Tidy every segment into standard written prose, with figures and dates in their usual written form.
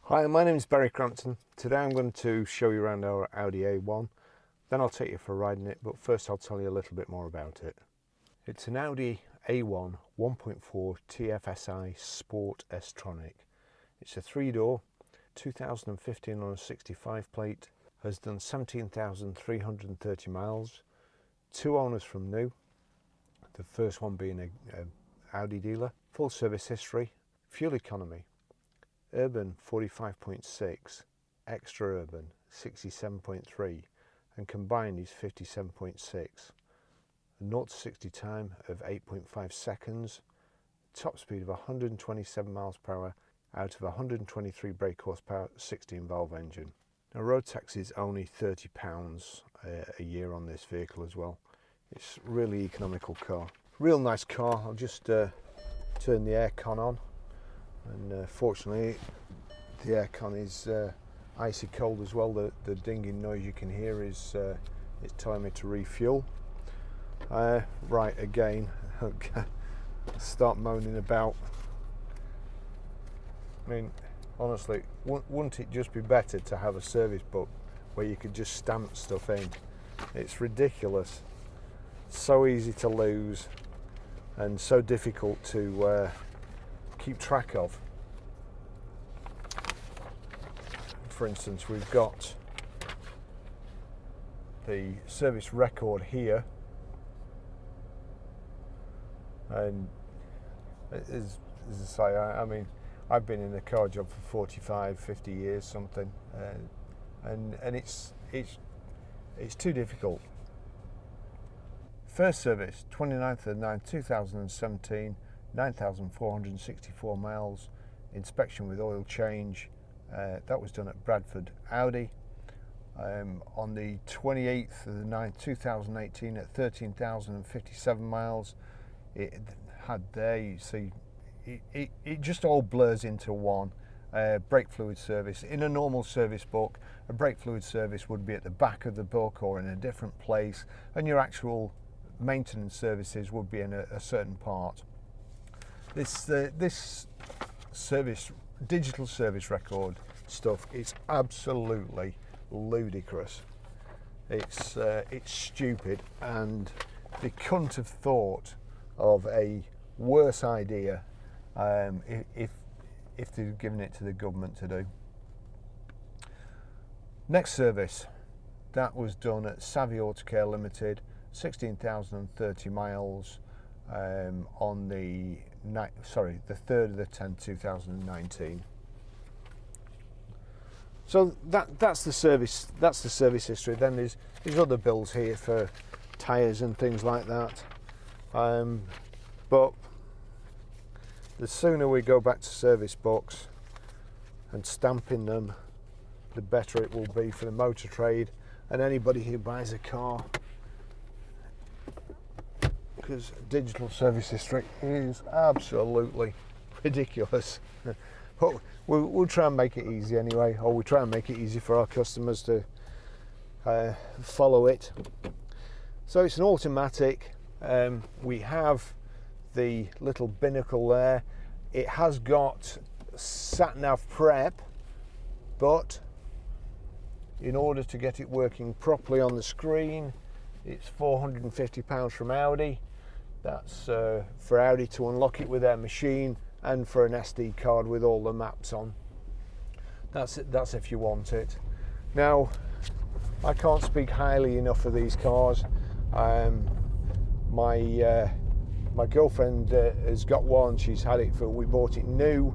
Hi, my name is Barry Crampton. Today I'm going to show you around our Audi A1, then I'll take you for a ride in it, but first I'll tell you a little bit more about it. It's an Audi A1 1.4 TFSI Sport S-Tronic. It's a 3-door, 2015 on a 65 plate, has done 17,330 miles, 2 owners from new, the first one being a Audi dealer, full service history, fuel economy. Urban 45.6, extra urban 67.3, and combined is 57.6. A 0 to 60 time of 8.5 seconds, top speed of 127 miles per hour out of 123 brake horsepower 16 valve engine. Now road tax is only £30 a year on this vehicle as well. It's a really economical car. Real nice car. I'll just turn the aircon on. And fortunately the aircon is icy cold as well. The dinging noise you can hear is it's telling me to refuel. Right, again, start moaning about. I mean, honestly, wouldn't it just be better to have a service book where you could just stamp stuff in? It's ridiculous. So easy to lose and so difficult to keep track of. For instance, we've got the service record here, and as I say, I mean, I've been in the car job for 45-50 years something, and it's too difficult. First service 29th of 9th 2017, 9,464 miles, inspection with oil change. That was done at Bradford Audi. On the 28th of the 9th 2018 at 13,057 miles, it had there, you see, it just all blurs into one. Brake fluid service. In a normal service book, a brake fluid service would be at the back of the book or in a different place, and your actual maintenance services would be in a certain part. This service, digital service record stuff is absolutely ludicrous. It's stupid, and they couldn't have thought of a worse idea if they'd given it to the government to do. Next service, that was done at Savvy Autocare Limited, 16,030 miles on the 3rd of the 10th 2019. So that's the service history. Then there's other bills here for tyres and things like that, but the sooner we go back to service books and stamping them, the better it will be for the motor trade and anybody who buys a car, because digital service history is absolutely ridiculous. But we'll try and make it easy anyway, or we try and make it easy for our customers to follow it. So it's an automatic. We have the little binnacle there. It has got sat-nav prep, but in order to get it working properly on the screen, it's £450 from Audi. That's for Audi to unlock it with their machine, and for an SD card with all the maps on. That's if you want it. Now, I can't speak highly enough of these cars. My girlfriend has got one. She's had it we bought it new.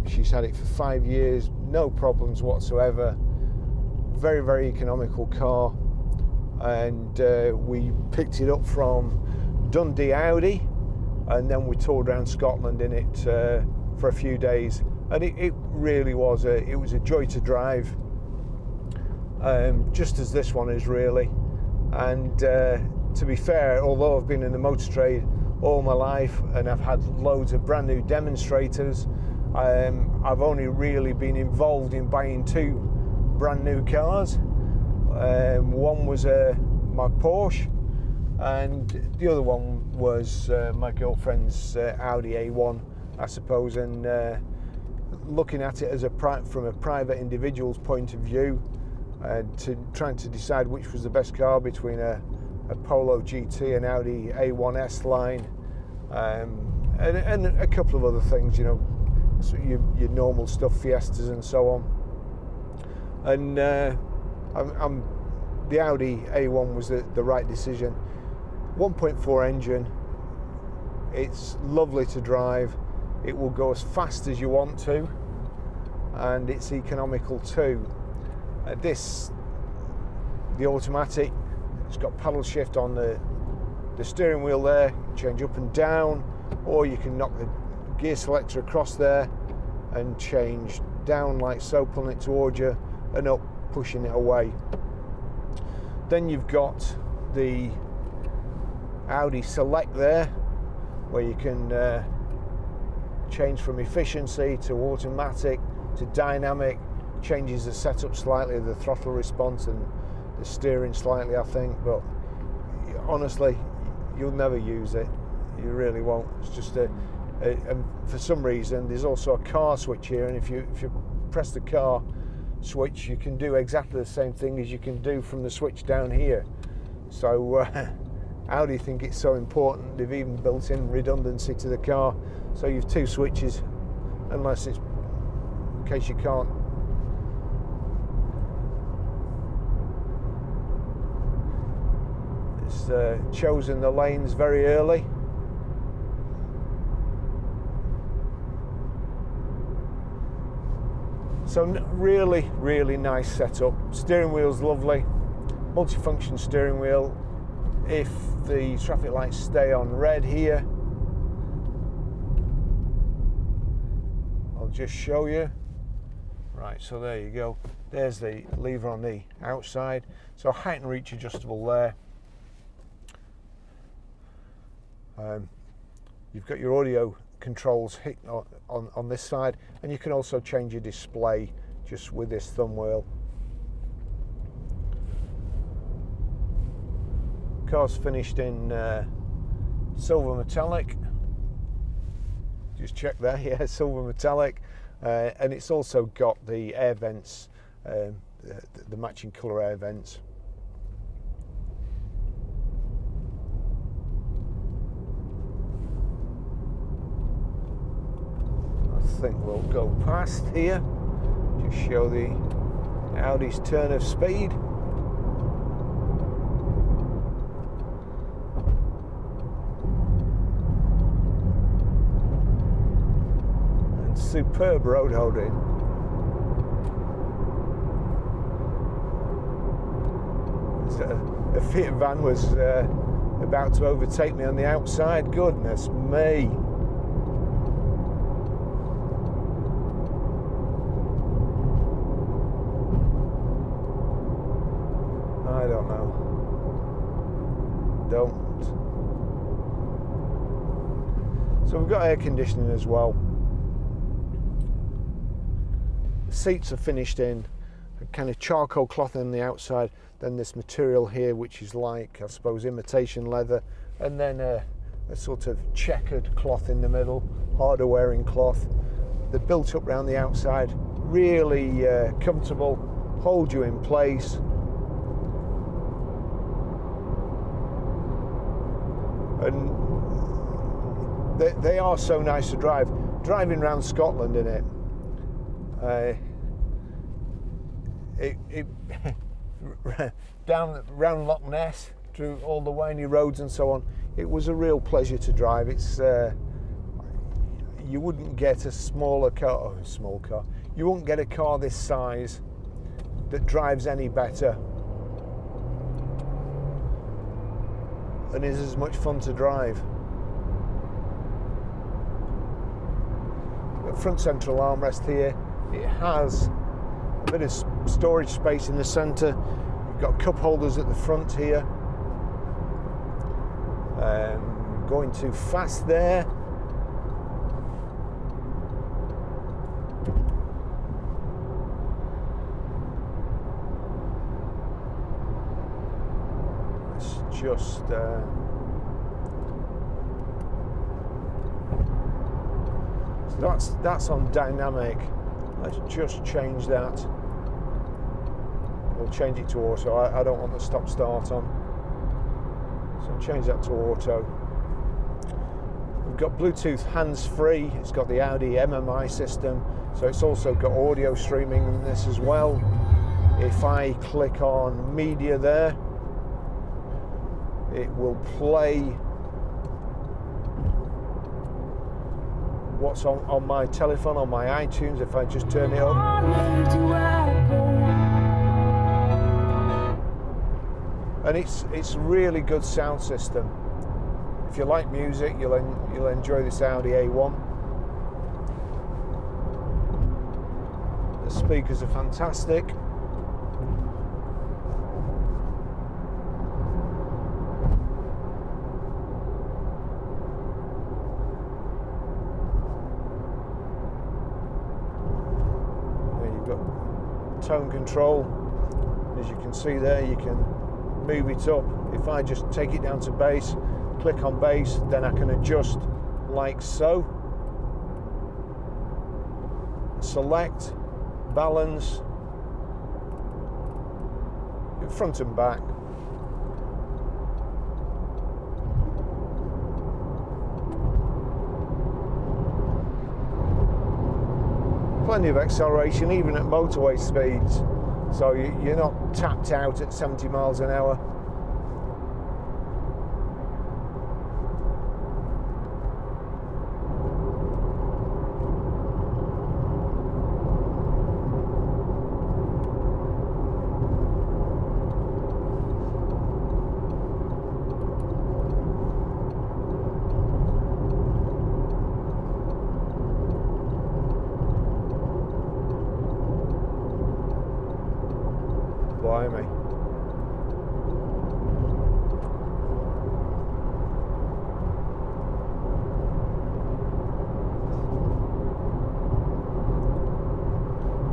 She's had it for 5 years, no problems whatsoever. Very, very economical car, and we picked it up from Dundee Audi, and then we toured around Scotland in it for a few days, and it really was it was a joy to drive, just as this one is really. And to be fair, although I've been in the motor trade all my life and I've had loads of brand new demonstrators, I've only really been involved in buying 2 brand new cars. One was my Porsche, and the other one was my girlfriend's Audi A1, I suppose, and looking at it as from a private individual's point of view, to trying to decide which was the best car between a Polo GT, an Audi A1 S line, and a couple of other things, you know, so your normal stuff, Fiestas and so on. And the Audi A1 was the right decision. 1.4 engine, it's lovely to drive, it will go as fast as you want to, and it's economical too. The automatic, it's got paddle shift on the steering wheel there, change up and down, or you can knock the gear selector across there and change down like so, pulling it towards you, and up, pushing it away. Then you've got the Audi Select there, where you can change from efficiency to automatic to dynamic, changes the setup slightly, the throttle response and the steering slightly, I think, but honestly you'll never use it, you really won't. It's just and for some reason there's also a car switch here, and if you press the car switch, you can do exactly the same thing as you can do from the switch down here. So Audi think it's so important, they've even built in redundancy to the car, so you've two switches, unless it's in case you can't. It's chosen the lanes very early. So really, really nice setup. Steering wheel's lovely, multifunction steering wheel. If the traffic lights stay on red here, I'll just show you. Right, so there you go. There's the lever on the outside. So height and reach adjustable there. You've got your audio controls hit on this side, and you can also change your display just with this thumb wheel. Car's finished in silver metallic. Just check there, yeah, silver metallic, and it's also got the air vents, the matching colour air vents. I think we'll go past here, just show the Audi's turn of speed. And superb road holding. A Fiat van was about to overtake me on the outside, goodness me. I don't know. Don't. So we've got air conditioning as well. The seats are finished in a kind of charcoal cloth on the outside, then this material here which is like, I suppose, imitation leather, and then a sort of checkered cloth in the middle, harder wearing cloth. They're built up around the outside, really comfortable, hold you in place. And they are so nice to drive. Driving around Scotland in it, down round Loch Ness, through all the windy roads and so on, it was a real pleasure to drive. It's you wouldn't get a small car. You wouldn't get a car this size that drives any better and is as much fun to drive. Got front central armrest here. It has a bit of storage space in the centre. You've got cup holders at the front here. Going too fast there. Let's just So that's on dynamic. Let's just change that. We'll change it to auto. I don't want the stop start on. So change that to auto. We've got Bluetooth hands-free. It's got the Audi MMI system. So it's also got audio streaming in this as well. If I click on media there, it will play what's on my telephone, on my iTunes, if I just turn it up. And it's really good sound system. If you like music, you'll enjoy this Audi A1. The speakers are fantastic. Tone control, as you can see there, you can move it up. If I just take it down to bass, click on bass, then I can adjust like so. Select, balance, front and back. Plenty of acceleration, even at motorway speeds, so you're not tapped out at 70 miles an hour. Blimey.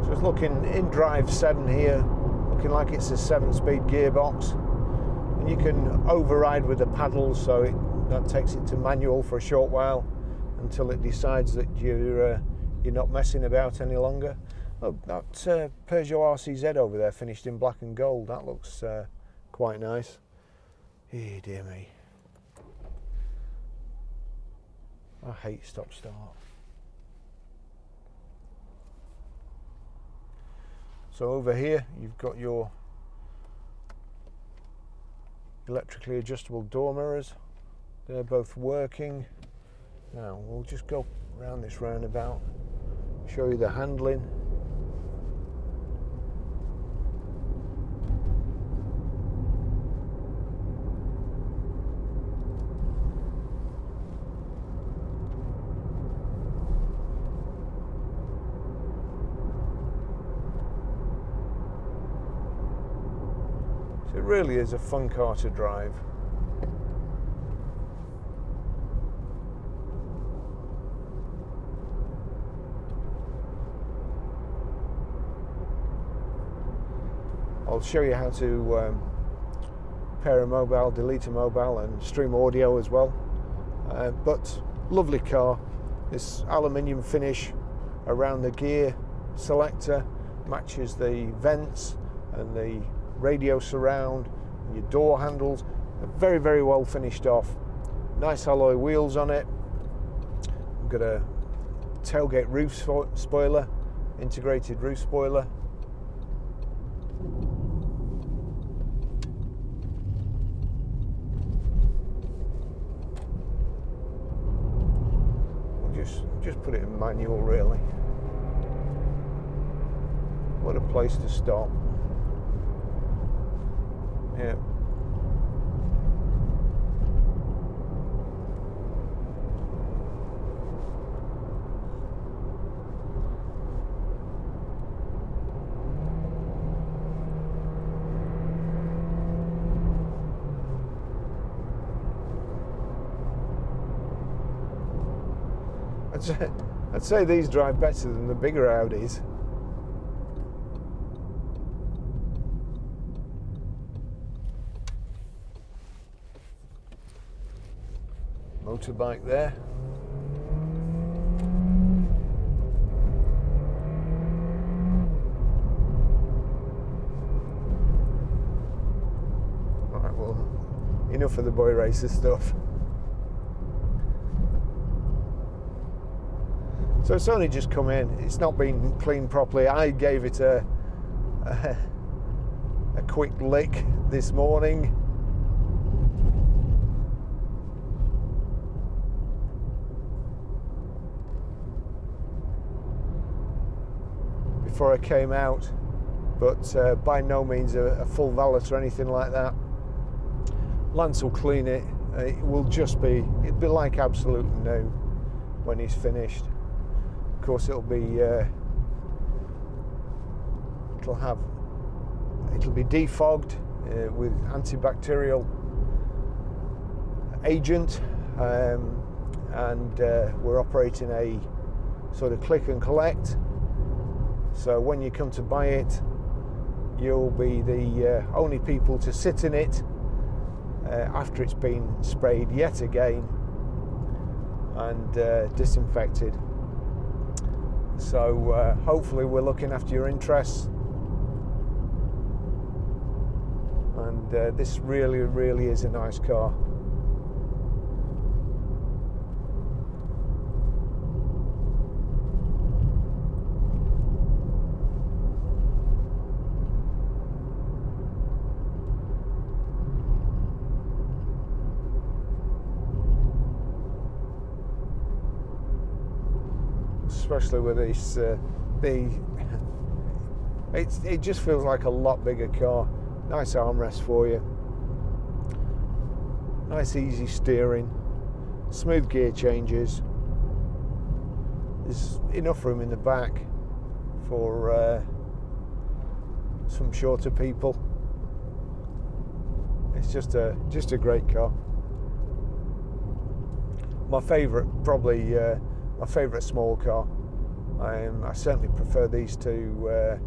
So it's looking in drive 7 here, looking like it's a 7-speed gearbox, and you can override with the paddles, so that takes it to manual for a short while until it decides that you're not messing about any longer. Oh, that Peugeot RCZ over there, finished in black and gold, that looks quite nice. Eh, dear me. I hate stop start. So over here you've got your electrically adjustable door mirrors. They're both working. Now we'll just go around this roundabout, show you the handling. So it really is a fun car to drive. I'll show you how to pair a mobile, delete a mobile, and stream audio as well. But lovely car. This aluminium finish around the gear selector matches the vents and the radio surround and your door handles. Very, very well finished off. Nice alloy wheels on it. We've got a tailgate roof spoiler, integrated roof spoiler. We'll just put it in manual, really. What a place to stop. Yeah. I'd say these drive better than the bigger Audis. Motorbike there. enough of the boy racer stuff. So it's only just come in. It's not been cleaned properly. I gave it a quick lick this morning. Before I came out, but by no means a full valet or anything like that. Lance will clean it. It'll be like absolute new when he's finished. Of course, it'll be defogged with antibacterial agent, and we're operating a sort of click and collect. So when you come to buy it, you'll be the only people to sit in it after it's been sprayed yet again and disinfected. So hopefully we're looking after your interests, and this really is a nice car. Especially with this, it just feels like a lot bigger car. Nice armrest for you, nice easy steering, smooth gear changes. There's enough room in the back for some shorter people. It's just a great car. My favourite, probably my favourite small car. I certainly prefer these to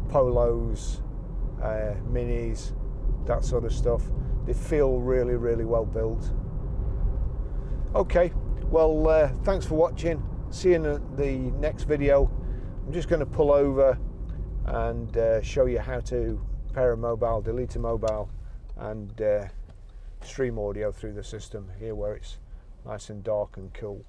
Polos, Minis, that sort of stuff. They feel really well built. Okay, well thanks for watching. See you in the next video. I'm just going to pull over and show you how to pair a mobile, delete a mobile, and stream audio through the system here where it's nice and dark and cool.